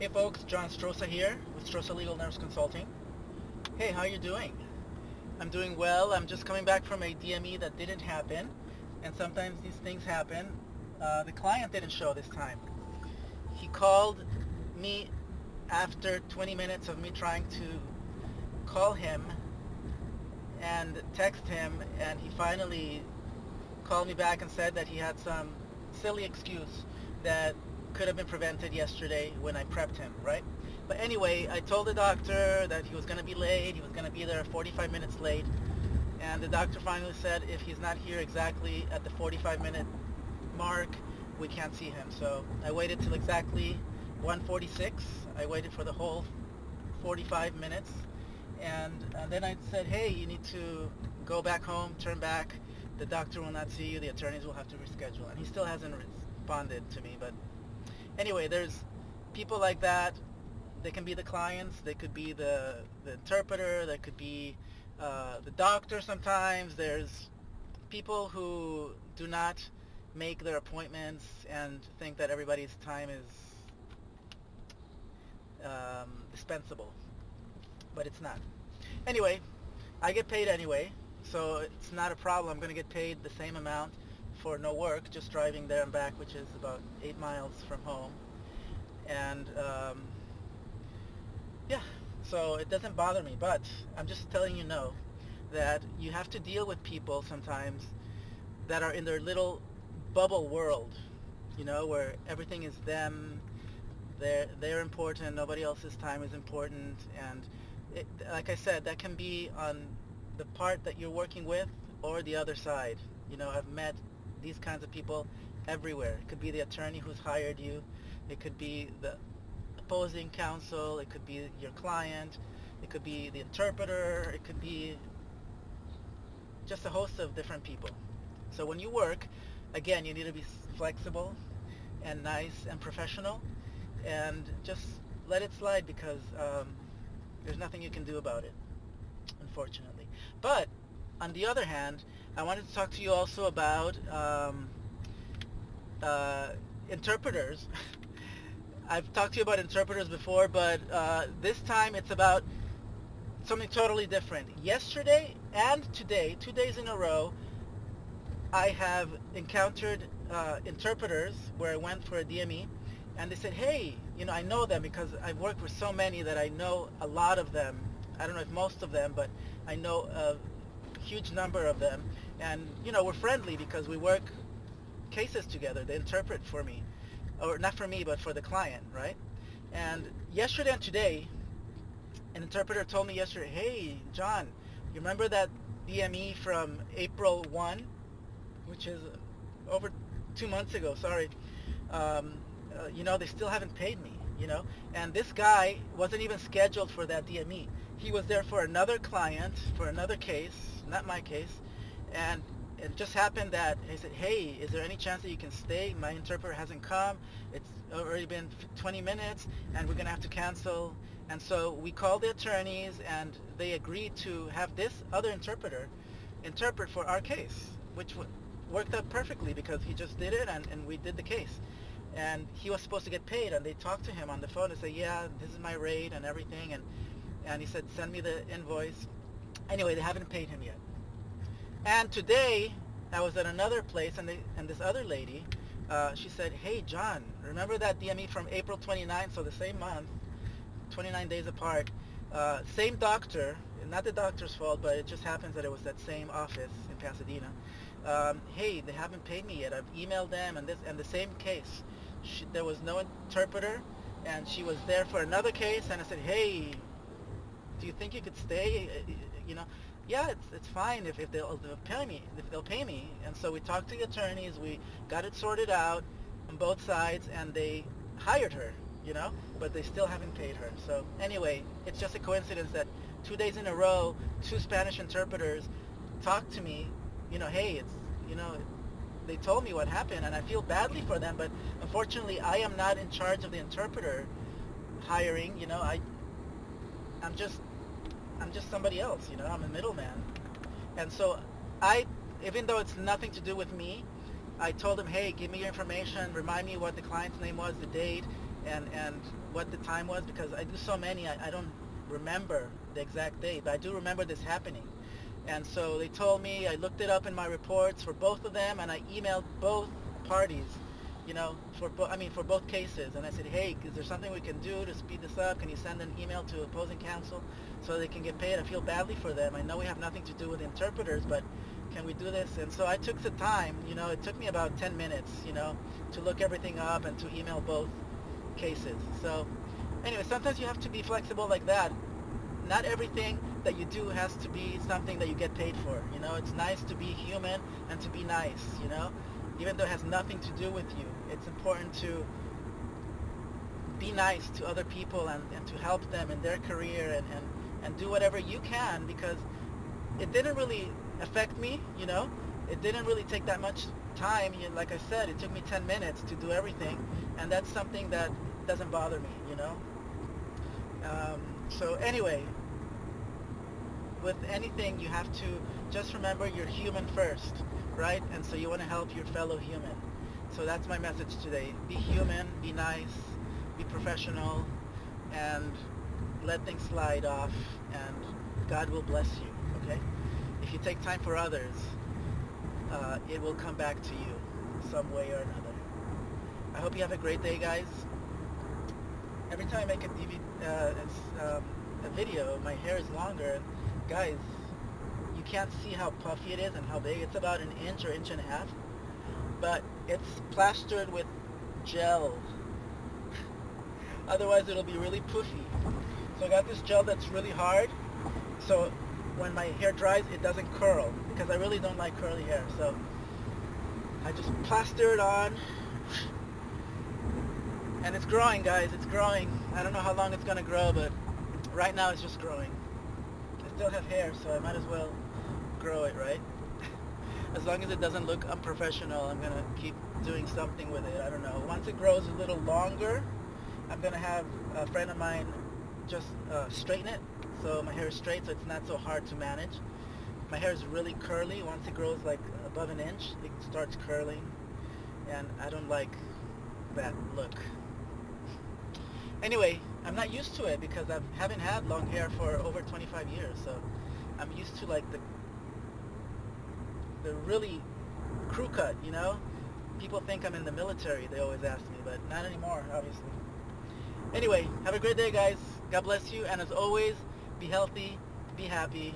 Hey folks, John Strosa here with Strosa Legal Nurse Consulting. Hey, how you doing? I'm doing well. I'm just coming back from a DME that didn't happen, and sometimes these things happen. The client didn't show this time. He called me after 20 minutes of me trying to call him and text him, and he finally called me back and said that he had some silly excuse that could have been prevented yesterday when I prepped him, right? But anyway, I told the doctor that he was going to be late. He was going to be there 45 minutes late. And the doctor finally said if he's not here exactly at the 45-minute mark, we can't see him. So I waited till exactly 1:46. I waited for the whole 45 minutes. And then I said, hey, you need to go back home, turn back. The doctor will not see you. The attorneys will have to reschedule. And he still hasn't responded to me. But anyway, there's people like that. They can be the clients. They could be the interpreter. They could be the doctor sometimes. There's people who do not make their appointments and think that everybody's time is dispensable, but it's not. Anyway, I get paid anyway, so it's not a problem. I'm going to get paid the same amount for no work, just driving there and back, which is about 8 miles from home. And yeah, so it doesn't bother me, but I'm just telling you no, that you have to deal with people sometimes that are in their little bubble world, where everything is them. They're important. Nobody else's time is important, and like I said, that can be on the part that you're working with or the other side. I've met these kinds of people everywhere. It could be the attorney who's hired you. It could be the opposing counsel. It could be your client. It could be the interpreter. It could be just a host of different people. So when you work, again, you need to be flexible and nice and professional, and just let it slide because there's nothing you can do about it, unfortunately. But on the other hand, I wanted to talk to you also about uh, interpreters. I've talked to you about interpreters before, but this time it's about something totally different. Yesterday and today, 2 days in a row, I have encountered interpreters where I went for a DME, and they said, hey, I know them because I've worked with so many that I know a lot of them. I don't know if most of them, but I know a huge number of them. And, we're friendly because we work cases together. They interpret for me, or not for me, but for the client, right? And yesterday and today, an interpreter told me yesterday, hey, John, you remember that DME from April 1, which is over 2 months ago, sorry. They still haven't paid me, and this guy wasn't even scheduled for that DME. He was there for another client, for another case, not my case, and it just happened that he said, hey, is there any chance that you can stay? My interpreter hasn't come. It's already been 20 minutes, and we're going to have to cancel. And so we called the attorneys, and they agreed to have this other interpreter interpret for our case, which worked out perfectly because he just did it, and we did the case. And he was supposed to get paid, and they talked to him on the phone and say, yeah, this is my rate and everything, and he said, send me the invoice. Anyway, they haven't paid him yet. And today, I was at another place, and this other lady, she said, hey, John, remember that DME from April 29th, so the same month, 29 days apart, same doctor, not the doctor's fault, but it just happens that it was that same office in Pasadena. Hey, they haven't paid me yet. I've emailed them, and the same case. There was no interpreter, and she was there for another case, and I said, hey, do you think you could stay? Yeah, it's fine if they'll pay me, And so we talked to the attorneys, we got it sorted out on both sides, and they hired her, but they still haven't paid her. So anyway, it's just a coincidence that 2 days in a row, two Spanish interpreters talked to me, hey, they told me what happened, and I feel badly for them, but unfortunately, I am not in charge of the interpreter hiring. I'm just somebody else. I'm a middleman, and so I, even though it's nothing to do with me, I told him, hey, give me your information, remind me what the client's name was, the date, and what the time was, because I do so many, I don't remember the exact date, but I do remember this happening. And so they told me, I looked it up in my reports for both of them, and I emailed both parties, you know, for both cases. And I said, hey, is there something we can do to speed this up? Can you send an email to opposing counsel so they can get paid? I feel badly for them. I know we have nothing to do with interpreters, but can we do this? And so I took the time, you know, it took me about 10 minutes, you know, to look everything up and to email both cases. So anyway, sometimes you have to be flexible like that. Not everything that you do has to be something that you get paid for. You know, it's nice to be human and to be nice, you know, even though it has nothing to do with you. It's important to be nice to other people and to help them in their career, and do whatever you can, because it didn't really affect me, you know. It didn't really take that much time. Like I said, it took me 10 minutes to do everything, and that's something that doesn't bother me, you know. So anyway, with anything, you have to just remember you're human first, right? And so you want to help your fellow human. So that's my message today. Be human, be nice, be professional, and let things slide off, and God will bless you, okay? If you take time for others, it will come back to you some way or another. I hope you have a great day, guys. Every time I make a video, my hair is longer. Guys, you can't see how puffy it is and how big. It's about an inch or inch and a half, but it's plastered with gel. Otherwise, it'll be really puffy. So I got this gel that's really hard, so when my hair dries, it doesn't curl, because I really don't like curly hair. So I just plaster it on, and it's growing, guys. It's growing. I don't know how long it's gonna grow, but right now it's just growing. I still have hair, so I might as well grow it, right? As long as it doesn't look unprofessional, I'm gonna keep doing something with it. I don't know. Once it grows a little longer, I'm gonna have a friend of mine just straighten it, so my hair is straight, so it's not so hard to manage. My hair is really curly. Once it grows like above an inch, it starts curling, and I don't like that look. Anyway, I'm not used to it because I haven't had long hair for over 25 years, so I'm used to like the really crew cut, you know? People think I'm in the military, they always ask me, but not anymore, obviously. Anyway, have a great day, guys. God bless you, and as always, be healthy, be happy,